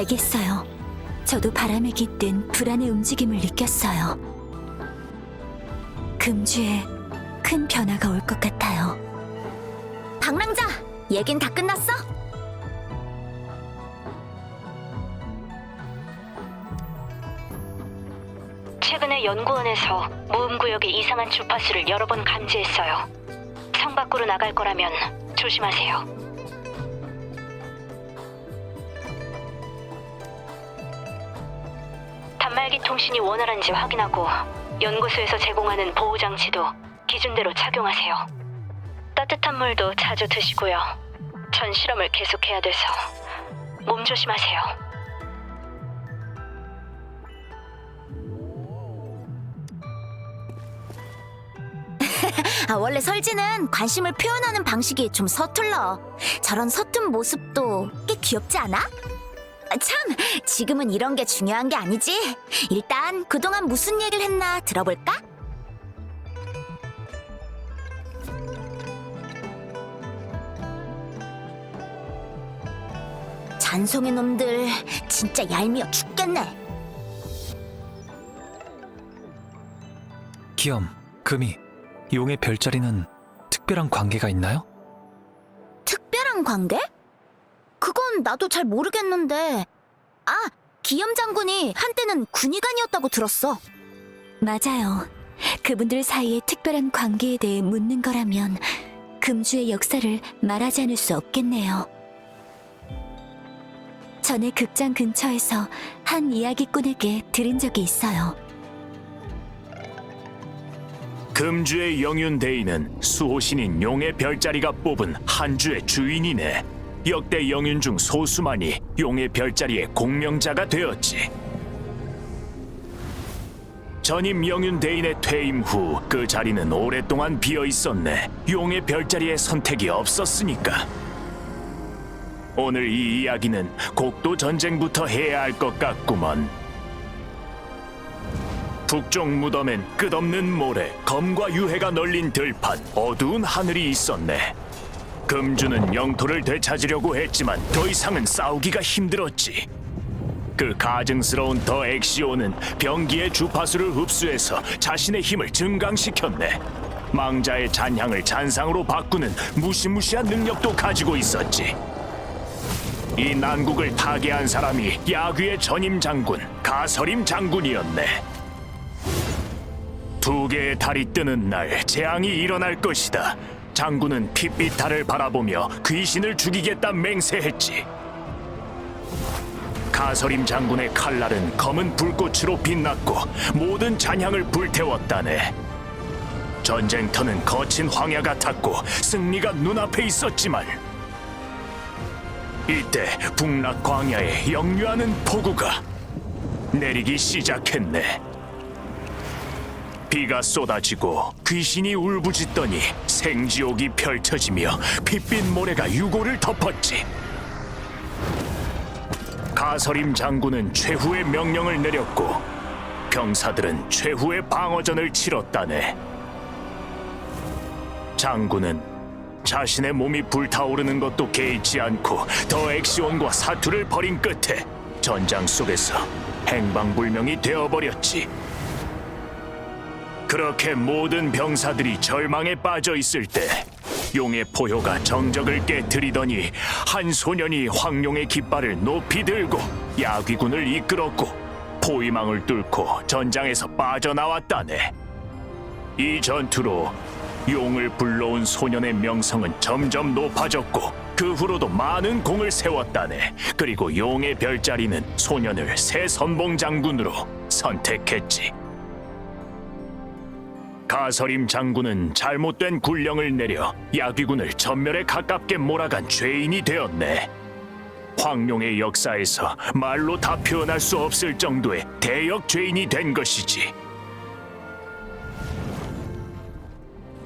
알겠어요. 저도 바람에 깃든 불안의 움직임을 느꼈어요. 금주에 큰 변화가 올 것 같아요. 방랑자, 얘긴 다 끝났어? 최근에 연구원에서 모험구역에 이상한 주파수를 여러 번 감지했어요. 성 밖으로 나갈 거라면 조심하세요. 단말기 통신이 원활한지 확인하고 연구소에서 제공하는 보호장치도 기준대로 착용하세요. 따뜻한 물도 자주 드시고요. 전 실험을 계속해야 돼서 몸 조심하세요. 원래 설지는 관심을 표현하는 방식이 좀 서툴러. 저런 서툰 모습도 꽤 귀엽지 않아? 참, 지금은 이런 게 중요한 게 아니지. 일단 그동안 무슨 얘기를 했나 들어볼까? 잔송의 놈들 진짜 얄미워 죽겠네. 기엄, 금이, 용의 별자리는 특별한 관계가 있나요? 특별한 관계? 그건 나도 잘 모르겠는데. 아, 기염 장군이 한때는 군의관이었다고 들었어. 맞아요. 그분들 사이의 특별한 관계에 대해 묻는 거라면 금주의 역사를 말하지 않을 수 없겠네요. 전에 극장 근처에서 한 이야기꾼에게 들은 적이 있어요. 금주의 영윤대인은 수호신인 용의 별자리가 뽑은 한 주의 주인이네. 역대 영윤 중 소수만이 용의 별자리의 공명자가 되었지. 전임 영윤대인의 퇴임 후 그 자리는 오랫동안 비어 있었네. 용의 별자리의 선택이 없었으니까. 오늘 이 이야기는 곡도 전쟁부터 해야 할 것 같구먼. 북쪽 무덤엔 끝없는 모래, 검과 유해가 널린 들판, 어두운 하늘이 있었네. 금주는 영토를 되찾으려고 했지만 더 이상은 싸우기가 힘들었지. 그 가증스러운 더 엑시오는 병기의 주파수를 흡수해서 자신의 힘을 증강시켰네. 망자의 잔향을 잔상으로 바꾸는 무시무시한 능력도 가지고 있었지. 이 난국을 타개한 사람이 야귀의 전임 장군, 가서림 장군이었네. 두 개의 달이 뜨는 날 재앙이 일어날 것이다. 장군은 핏빛 달을 바라보며 귀신을 죽이겠다 맹세했지. 가서림 장군의 칼날은 검은 불꽃으로 빛났고 모든 잔향을 불태웠다네. 전쟁터는 거친 황야 같았고 승리가 눈앞에 있었지만 이때 북락 광야에 역류하는 폭우가 내리기 시작했네. 비가 쏟아지고 귀신이 울부짖더니 생지옥이 펼쳐지며 핏빛 모래가 유골을 덮었지. 가서림 장군은 최후의 명령을 내렸고 병사들은 최후의 방어전을 치렀다네. 장군은 자신의 몸이 불타오르는 것도 개의치 않고 더 엑시온과 사투를 벌인 끝에 전장 속에서 행방불명이 되어버렸지. 그렇게 모든 병사들이 절망에 빠져 있을 때 용의 포효가 정적을 깨뜨리더니 한 소년이 황룡의 깃발을 높이 들고 야귀군을 이끌었고 포위망을 뚫고 전장에서 빠져나왔다네. 이 전투로 용을 불러온 소년의 명성은 점점 높아졌고 그 후로도 많은 공을 세웠다네. 그리고 용의 별자리는 소년을 새 선봉 장군으로 선택했지. 가서림 장군은 잘못된 군령을 내려 야귀군을 전멸에 가깝게 몰아간 죄인이 되었네. 황룡의 역사에서 말로 다 표현할 수 없을 정도의 대역 죄인이 된 것이지.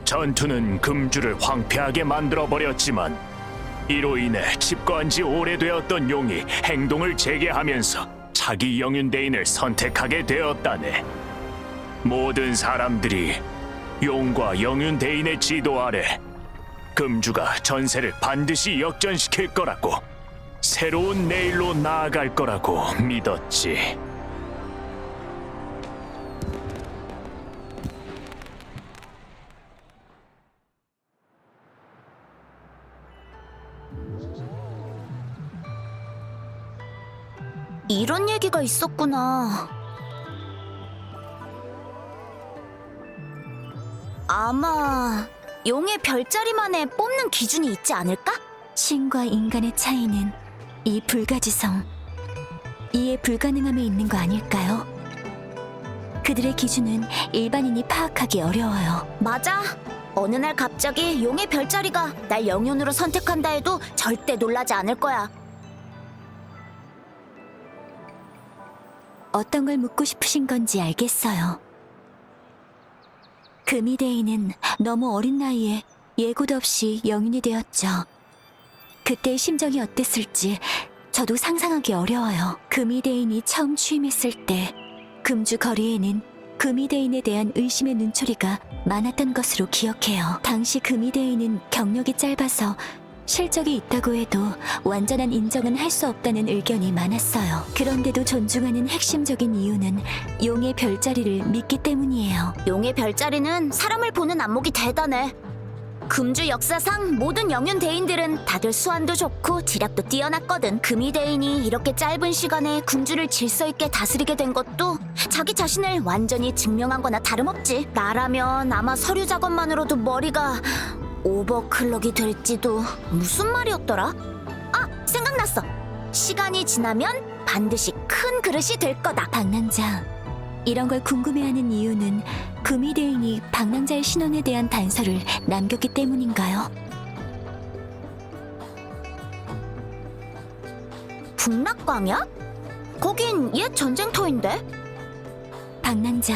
전투는 금주를 황폐하게 만들어버렸지만 이로 인해 집거한 지 오래되었던 용이 행동을 재개하면서 자기 영윤대인을 선택하게 되었다네. 모든 사람들이 용과 영윤대인의 지도 아래 금주가 전세를 반드시 역전시킬 거라고 새로운 내일로 나아갈 거라고 믿었지. 이런 얘기가 있었구나. 아마 용의 별자리만의 뽑는 기준이 있지 않을까? 신과 인간의 차이는 이 불가지성, 이해 불가능함에 있는 거 아닐까요? 그들의 기준은 일반인이 파악하기 어려워요. 맞아. 어느 날 갑자기 용의 별자리가 날 영혼으로 선택한다 해도 절대 놀라지 않을 거야. 어떤 걸 묻고 싶으신 건지 알겠어요. 금이대인은 너무 어린 나이에 예고도 없이 영윤이 되었죠. 그때의 심정이 어땠을지 저도 상상하기 어려워요. 금이대인이 처음 취임했을 때 금주 거리에는 금이대인에 대한 의심의 눈초리가 많았던 것으로 기억해요. 당시 금이대인은 경력이 짧아서 실적이 있다고 해도 완전한 인정은 할 수 없다는 의견이 많았어요. 그런데도 존중하는 핵심적인 이유는 용의 별자리를 믿기 때문이에요. 용의 별자리는 사람을 보는 안목이 대단해. 금주 역사상 모든 영윤 대인들은 다들 수완도 좋고 지략도 뛰어났거든. 금이 대인이 이렇게 짧은 시간에 궁주를 질서 있게 다스리게 된 것도 자기 자신을 완전히 증명한 거나 다름없지. 나라면 아마 서류 작업만으로도 머리가 오버클럭이 될지도. 무슨 말이었더라? 아, 생각났어. 시간이 지나면 반드시 큰 그릇이 될 거다. 방랑자, 이런 걸 궁금해하는 이유는 금이대인이 방랑자의 신원에 대한 단서를 남겼기 때문인가요? 북락광야? 거긴 옛 전쟁터인데? 방랑자,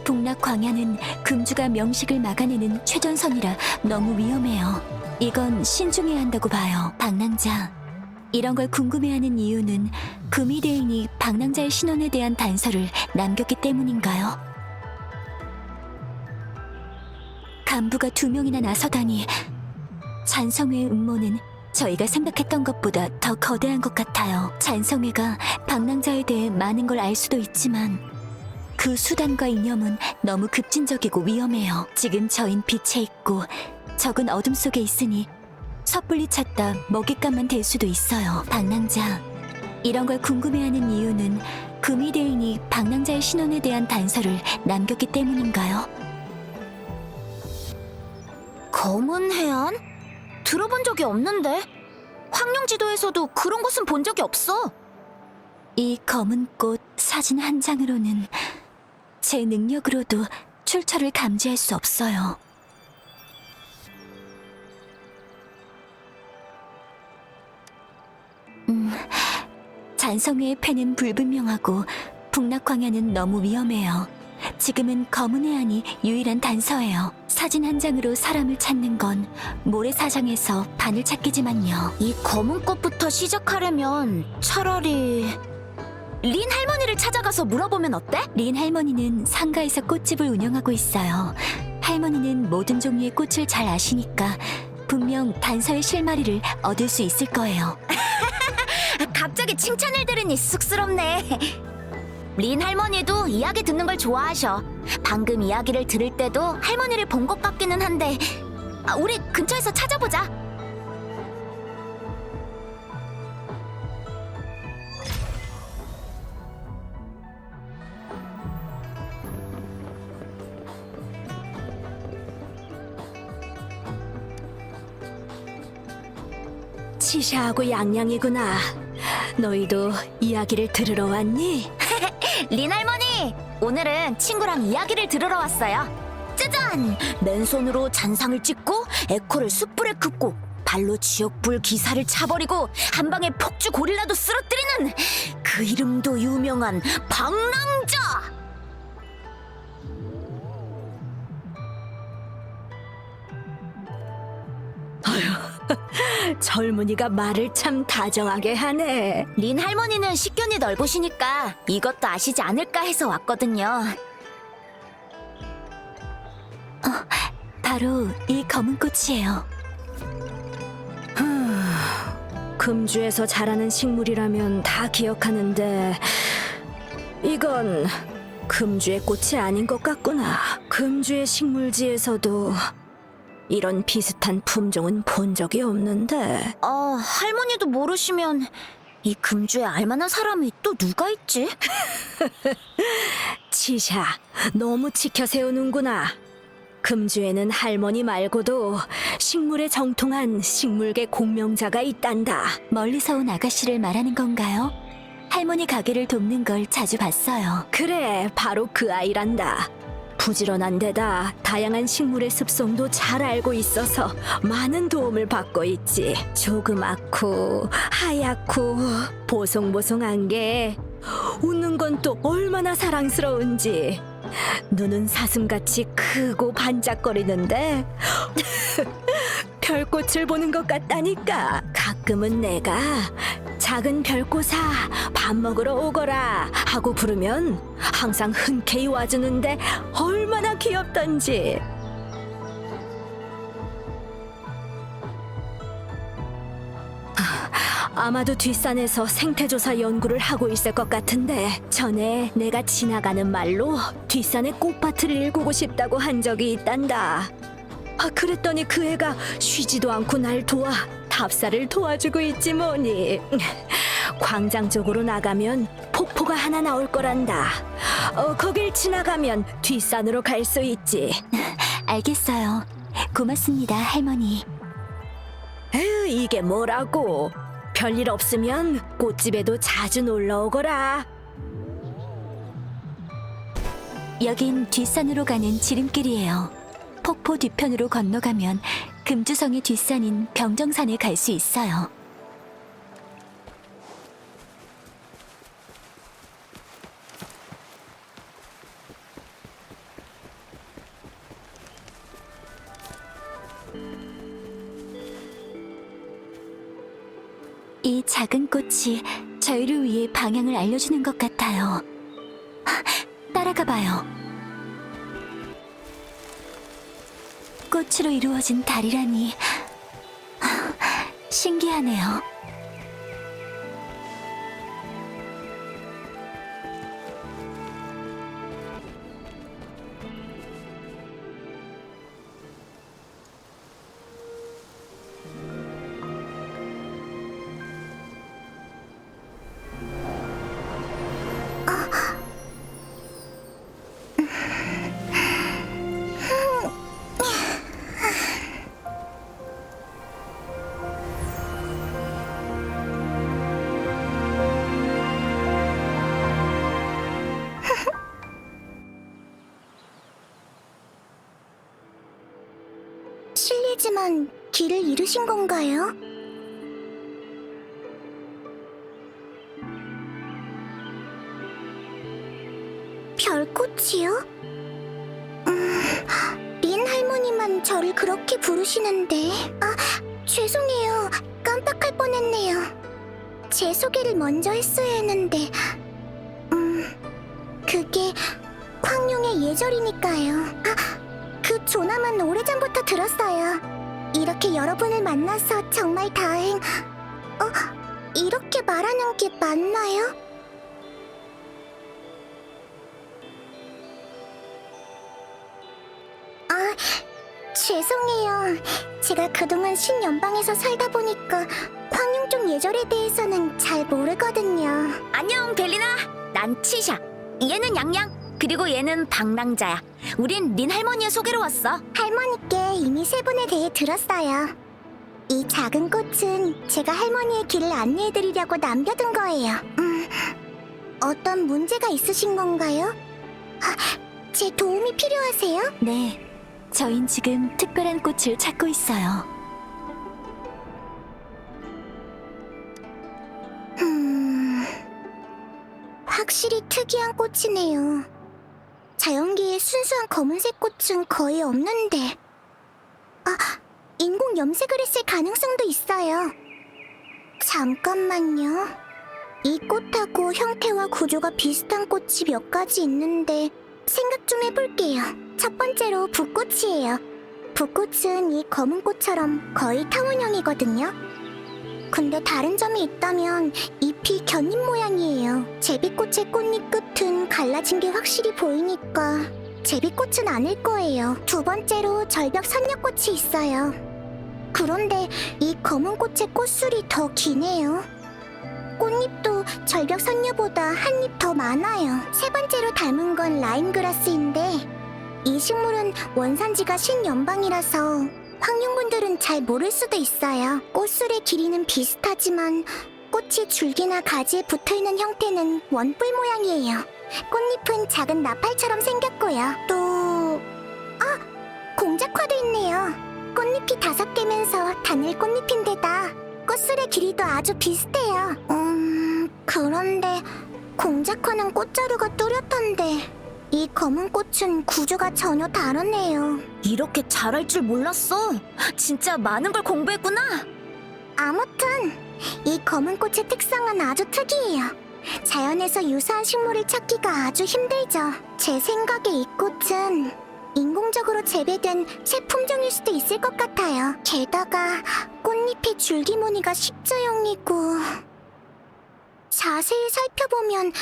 북락광야는 금주가 명식을 막아내는 최전선이라 너무 위험해요. 이건 신중해야 한다고 봐요. 방랑자, 이런 걸 궁금해하는 이유는 금이대인이 방랑자의 신원에 대한 단서를 남겼기 때문인가요? 간부가 2명이나 나서다니, 잔성회의 음모는 저희가 생각했던 것보다 더 거대한 것 같아요. 잔성회가 방랑자에 대해 많은 걸 알 수도 있지만 그 수단과 이념은 너무 급진적이고 위험해요. 지금 저흰 빛에 있고 적은 어둠 속에 있으니 섣불리 찾다 먹잇감만 될 수도 있어요. 방랑자, 이런 걸 궁금해하는 이유는 금이대인이 방랑자의 신원에 대한 단서를 남겼기 때문인가요? 검은 해안? 들어본 적이 없는데? 황룡지도에서도 그런 곳은 본 적이 없어. 이 검은 꽃 사진 한 장으로는 제 능력으로도 출처를 감지할 수 없어요. 잔성회의 패는 불분명하고 북락광야는 너무 위험해요. 지금은 검은 해안이 유일한 단서예요. 사진 한 장으로 사람을 찾는 건 모래사장에서 바늘 찾기지만요. 이 검은 꽃부터 시작하려면 차라리 린 할머니를 찾아가서 물어보면 어때? 린 할머니는 상가에서 꽃집을 운영하고 있어요. 할머니는 모든 종류의 꽃을 잘 아시니까 분명 단서의 실마리를 얻을 수 있을 거예요. 갑자기 칭찬을 들으니 쑥스럽네. 린 할머니도 이야기 듣는 걸 좋아하셔. 방금 이야기를 들을 때도 할머니를 본 것 같기는 한데, 우리 근처에서 찾아보자. 치샤하고 양양이구나. 너희도 이야기를 들으러 왔니? 린 할머니, 오늘은 친구랑 이야기를 들으러 왔어요. 짜잔! 맨손으로 잔상을 찍고 에코를 숯불에 긋고 발로 지옥불 기사를 차버리고 한 방에 폭주 고릴라도 쓰러뜨리는 그 이름도 유명한 방랑자! 젊은이가 말을 참 다정하게 하네. 린 할머니는 식견이 넓으시니까 이것도 아시지 않을까 해서 왔거든요. 바로 이 검은 꽃이에요. 금주에서 자라는 식물이라면 다 기억하는데 이건 금주의 꽃이 아닌 것 같구나. 금주의 식물지에서도 이런 비슷한 품종은 본 적이 없는데. 할머니도 모르시면 이 금주에 알만한 사람이 또 누가 있지? 치샤, 너무 치켜 세우는구나. 금주에는 할머니 말고도 식물에 정통한 식물계 공명자가 있단다. 멀리서 온 아가씨를 말하는 건가요? 할머니 가게를 돕는 걸 자주 봤어요. 그래, 바로 그 아이란다. 부지런한 데다 다양한 식물의 습성도 잘 알고 있어서 많은 도움을 받고 있지. 조그맣고 하얗고 보송보송한 게 웃는 건 또 얼마나 사랑스러운지. 눈은 사슴같이 크고 반짝거리는데 별꽃을 보는 것 같다니까. 가끔은 내가 작은 별꽃아 밥 먹으러 오거라 하고 부르면 항상 흔쾌히 와주는데 얼마나 귀엽던지. 아마도 뒷산에서 생태조사 연구를 하고 있을 것 같은데 전에 내가 지나가는 말로 뒷산의 꽃밭을 일구고 싶다고 한 적이 있단다. 그랬더니 그 애가 쉬지도 않고 날 도와 답사를 도와주고 있지 뭐니. 광장 쪽으로 나가면 폭포가 하나 나올 거란다. 거길 지나가면 뒷산으로 갈 수 있지. 알겠어요. 고맙습니다, 할머니. 에휴, 이게 뭐라고. 별일 없으면 꽃집에도 자주 놀러 오거라. 여긴 뒷산으로 가는 지름길이에요. 폭포 뒤편으로 건너가면 금주성의 뒷산인 병정산에 갈 수 있어요. 이 작은 꽃이 저희를 위해 방향을 알려주는 것 같아요. 따라가 봐요. 꽃으로 이루어진 달이라니 신기하네요. 실례지만 길을 잃으신 건가요? 별꽃이요? 린 할머니만 저를 그렇게 부르시는데. 죄송해요. 깜빡할 뻔했네요. 제 소개를 먼저 했어야 했는데. 그게 황룡의 예절이니까요. 그 조남은 오래전부터 들었어요. 이렇게 여러분을 만나서 정말 다행... 이렇게 말하는 게 맞나요? 죄송해요. 제가 그동안 신연방에서 살다 보니까 황룡 쪽 예절에 대해서는 잘 모르거든요. 안녕, 벨리나. 난 치샤. 얘는 양양. 그리고 얘는 방랑자야. 우린 린 할머니의 소개로 왔어. 할머니께 이미 세 분에 대해 들었어요. 이 작은 꽃은 제가 할머니의 길을 안내해드리려고 남겨둔 거예요. 어떤 문제가 있으신 건가요? 제 도움이 필요하세요? 네, 저흰 지금 특별한 꽃을 찾고 있어요. 확실히 특이한 꽃이네요. 자연계에 순수한 검은색 꽃은 거의 없는데. 인공 염색을 했을 가능성도 있어요. 잠깐만요. 이 꽃하고 형태와 구조가 비슷한 꽃이 몇 가지 있는데 생각 좀 해볼게요. 첫 번째로 붓꽃이에요. 붓꽃은 이 검은 꽃처럼 거의 탕원형이거든요. 근데 다른 점이 있다면 잎이 견잎 모양이에요. 제비꽃의 꽃잎 끝은 갈라진 게 확실히 보이니까 제비꽃은 아닐 거예요. 두 번째로 절벽 선녀꽃이 있어요. 그런데 이 검은 꽃의 꽃술이 더 기네요. 꽃잎도 절벽 선녀보다 한 잎 더 많아요. 세 번째로 닮은 건 라임그라스인데 이 식물은 원산지가 신연방이라서 황룡분들은 잘 모를 수도 있어요. 꽃술의 길이는 비슷하지만 꽃이 줄기나 가지에 붙어있는 형태는 원뿔 모양이에요. 꽃잎은 작은 나팔처럼 생겼고요. 또... 공작화도 있네요. 꽃잎이 5개면서 단일 꽃잎인데다 꽃술의 길이도 아주 비슷해요. 그런데 공작화는 꽃자루가 뚜렷한데 이 검은 꽃은 구조가 전혀 다르네요. 이렇게 잘할 줄 몰랐어. 진짜 많은 걸 공부했구나. 아무튼 이 검은 꽃의 특성은 아주 특이해요. 자연에서 유사한 식물을 찾기가 아주 힘들죠. 제 생각에 이 꽃은 인공적으로 재배된 새 품종일 수도 있을 것 같아요. 게다가 꽃잎의 줄기 무늬가 십자형이고 자세히 살펴보면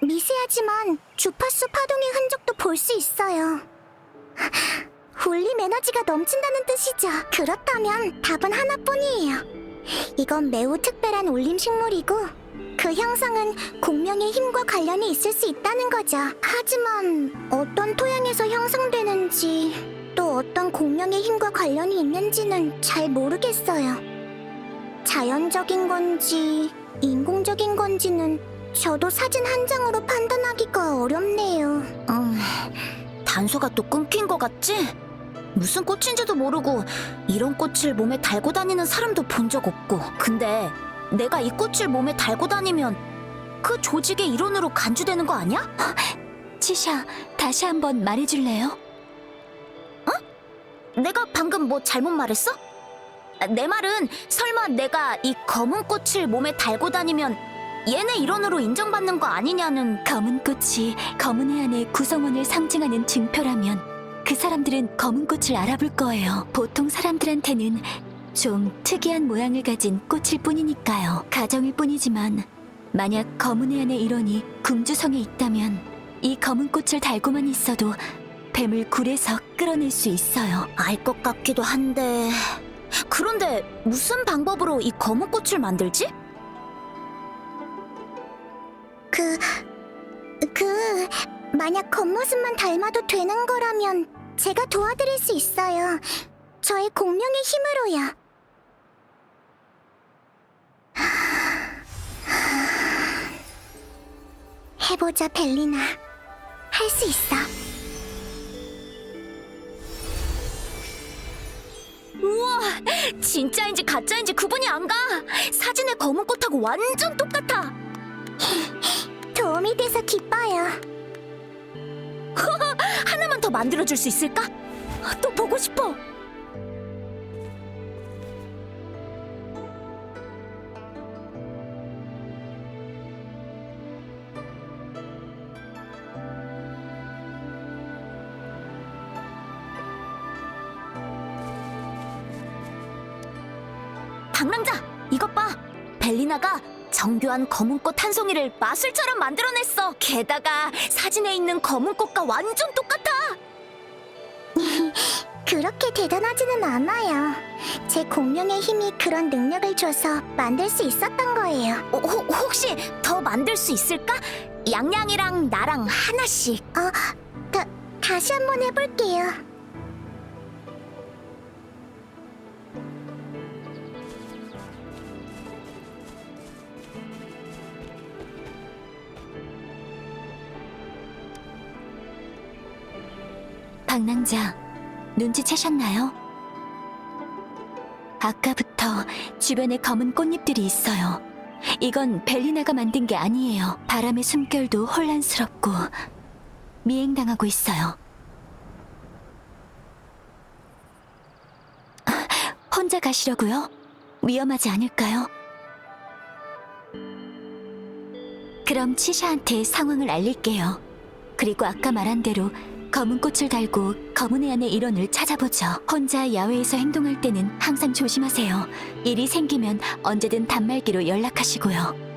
미세하지만 주파수 파동의 흔적도 볼 수 있어요. 울림 에너지가 넘친다는 뜻이죠. 그렇다면 답은 하나뿐이에요. 이건 매우 특별한 울림 식물이고 그 형상은 공명의 힘과 관련이 있을 수 있다는 거죠. 하지만 어떤 토양에서 형성되는지 또 어떤 공명의 힘과 관련이 있는지는 잘 모르겠어요. 자연적인 건지 인공적인 건지는 저도 사진 한 장으로 판단하기가 어렵네요. 단서가 또 끊긴 것 같지? 무슨 꽃인지도 모르고 이런 꽃을 몸에 달고 다니는 사람도 본 적 없고. 근데 내가 이 꽃을 몸에 달고 다니면 그 조직의 일원으로 간주되는 거 아니야? 치샤, 다시 한번 말해줄래요? 내가 방금 뭐 잘못 말했어? 내 말은 설마 내가 이 검은 꽃을 몸에 달고 다니면 얘네 일원으로 인정받는 거 아니냐는. 검은 꽃이 검은 해안의 구성원을 상징하는 증표라면 그 사람들은 검은 꽃을 알아볼 거예요. 보통 사람들한테는 좀 특이한 모양을 가진 꽃일 뿐이니까요. 가정일 뿐이지만 만약 검은 해안의 일원이 궁주성에 있다면 이 검은 꽃을 달고만 있어도 뱀을 굴에서 끌어낼 수 있어요. 알 것 같기도 한데. 그런데 무슨 방법으로 이 검은 꽃을 만들지? 만약 겉모습만 닮아도 되는 거라면 제가 도와드릴 수 있어요. 저의 공명의 힘으로요. 해보자, 벨리나. 할 수 있어. 우와, 진짜인지 가짜인지 구분이 안 가. 사진의 검은 꽃하고 완전 똑같아. 도움이 돼서 기뻐요. 하나만 더 만들어줄 수 있을까? 또 보고 싶어. 방랑자, 이것 봐. 벨리나가 정교한 검은 꽃 한 송이를 마술처럼 만들어냈어. 게다가 사진에 있는 검은 꽃과 완전 똑같아. 그렇게 대단하지는 않아요. 제 공명의 힘이 그런 능력을 줘서 만들 수 있었던 거예요. 혹시 더 만들 수 있을까? 양양이랑 나랑 하나씩. 다시 한번 해볼게요. 방랑자, 눈치채셨나요? 아까부터 주변에 검은 꽃잎들이 있어요. 이건 벨리나가 만든 게 아니에요. 바람의 숨결도 혼란스럽고 미행당하고 있어요. 혼자 가시려고요? 위험하지 않을까요? 그럼 치샤한테 상황을 알릴게요. 그리고 아까 말한 대로 검은 꽃을 달고 검은 해안의 일원을 찾아보죠. 혼자 야외에서 행동할 때는 항상 조심하세요. 일이 생기면 언제든 단말기로 연락하시고요.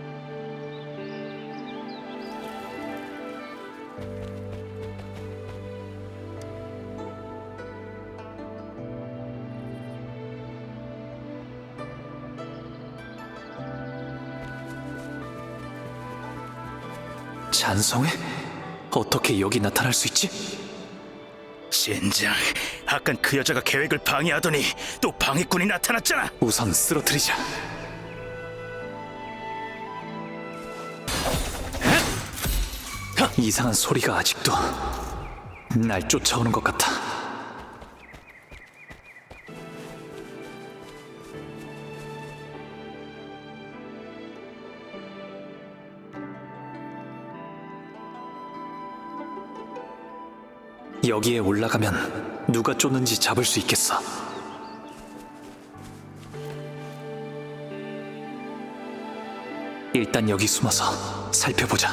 잔성회? 어떻게 여기 나타날 수 있지? 젠장, 아깐 그 여자가 계획을 방해하더니 또 방해꾼이 나타났잖아. 우선 쓰러뜨리자. 이상한 소리가 아직도 날 쫓아오는 것 같아. 여기에 올라가면 누가 쫓는지 잡을 수 있겠어. 일단 여기 숨어서 살펴보자.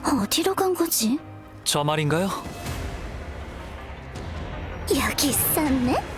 어디로 간 거지? 저 말인가요? 여기 있었네?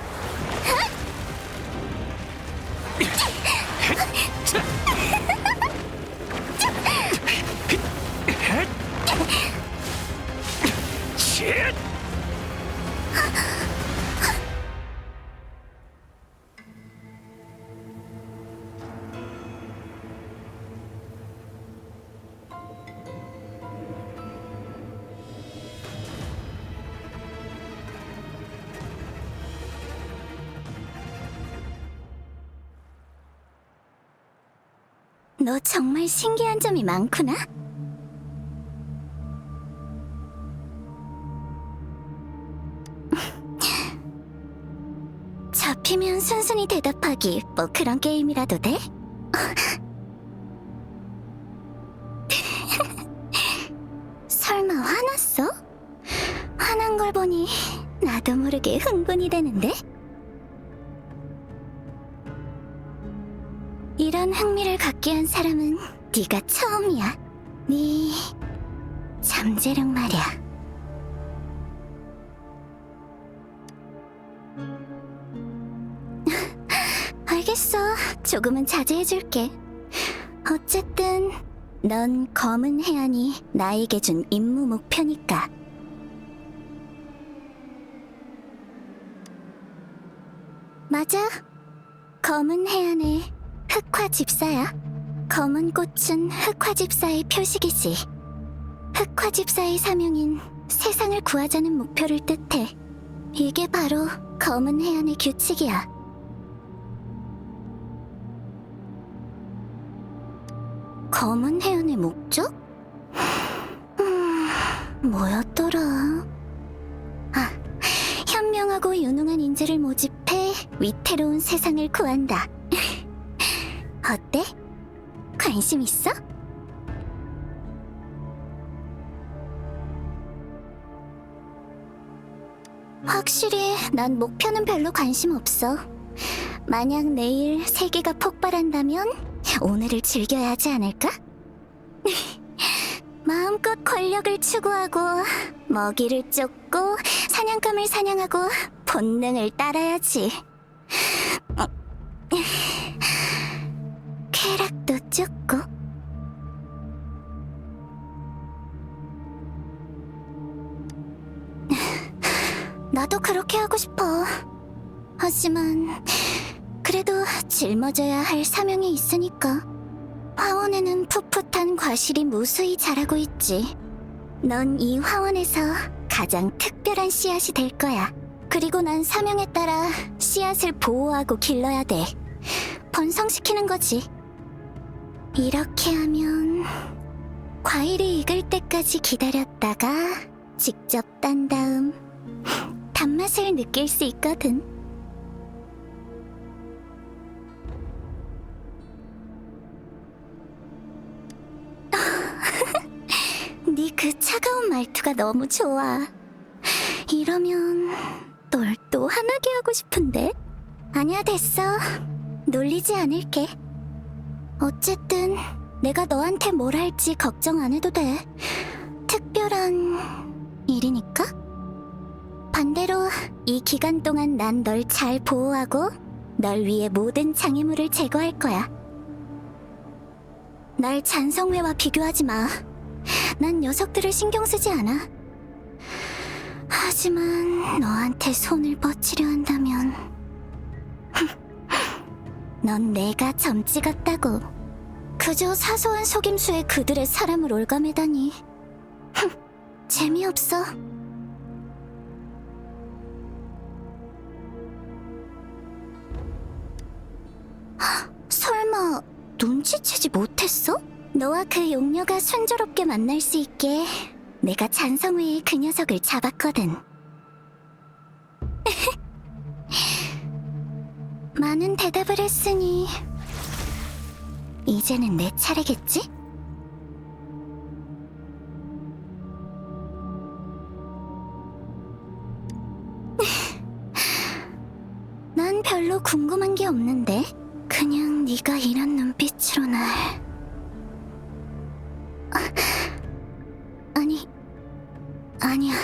너 정말 신기한 점이 많구나. 잡히면 순순히 대답하기, 뭐 그런 게임이라도 돼? 설마 화났어? 화난 걸 보니 나도 모르게 흥분이 되는데? 이런 흥미를 갖게 한 사람은 네가 처음이야. 네 잠재력 말이야. 알겠어. 조금은 자제해줄게. 어쨌든 넌 검은 해안이 나에게 준 임무 목표니까. 맞아. 검은 해안의 흑화집사야. 검은 꽃은 흑화집사의 표식이지. 흑화집사의 사명인 세상을 구하자는 목표를 뜻해. 이게 바로 검은 해안의 규칙이야. 검은 해안의 목적? 뭐였더라? 아, 현명하고 유능한 인재를 모집해 위태로운 세상을 구한다. 어때? 관심 있어? 확실히 난 목표는 별로 관심 없어. 만약 내일 세계가 폭발한다면 오늘을 즐겨야 하지 않을까? 마음껏 권력을 추구하고 먹이를 쫓고 사냥감을 사냥하고 본능을 따라야지. 쾌락도 쫓고. 나도 그렇게 하고 싶어. 하지만 그래도 짊어져야 할 사명이 있으니까. 화원에는 풋풋한 과실이 무수히 자라고 있지. 넌 이 화원에서 가장 특별한 씨앗이 될 거야. 그리고 난 사명에 따라 씨앗을 보호하고 길러야 돼. 번성시키는 거지. 이렇게 하면 과일이 익을 때까지 기다렸다가 직접 딴 다음 단맛을 느낄 수 있거든. 차가운 말투가 너무 좋아. 이러면 널 또 화나게 하고 싶은데? 아니야, 됐어. 놀리지 않을게. 어쨌든 내가 너한테 뭘 할지 걱정 안 해도 돼. 특별한 일이니까? 반대로 이 기간 동안 난 널 잘 보호하고 널 위해 모든 장애물을 제거할 거야. 날 잔성회와 비교하지 마. 난 녀석들을 신경 쓰지 않아. 하지만 너한테 손을 뻗치려 한다면 넌 내가 점찍 같다고. 그저 사소한 속임수에 그들의 사람을 올가매다니. 재미없어. 설마 눈치채지 못했어? 너와 그 용녀가 순조롭게 만날 수 있게 내가 잔성회의 그 녀석을 잡았거든. 많은 대답을 했으니 이제는 내 차례겠지? 난 별로 궁금한 게 없는데 그냥 네가 이런 눈빛으로 날... 아니야.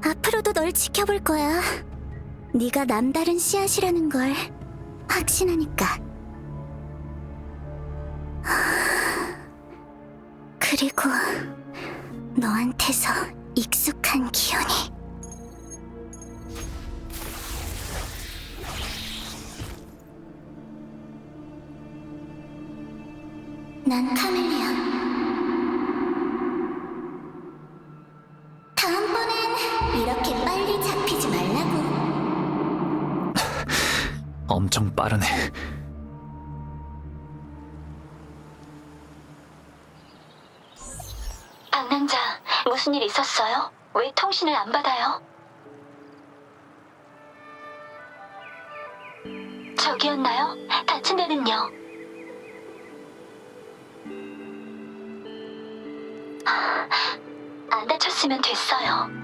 앞으로도 널 지켜볼 거야. 네가 남다른 씨앗이라는 걸 확신하니까. 그리고 너한테서 익숙한 기운이. 난 카멜리언. 다음번엔 이렇게 빨리 잡히지 말라고. 엄청 빠르네. 방랑자, 무슨 일 있었어요? 왜 통신을 안 받아요? 저기였나요? 다친 데는요? 안 다쳤으면 됐어요.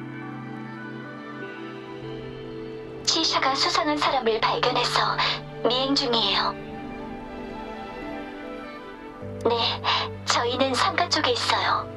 시샤가 수상한 사람을 발견해서 미행 중이에요. 네, 저희는 상가 쪽에 있어요.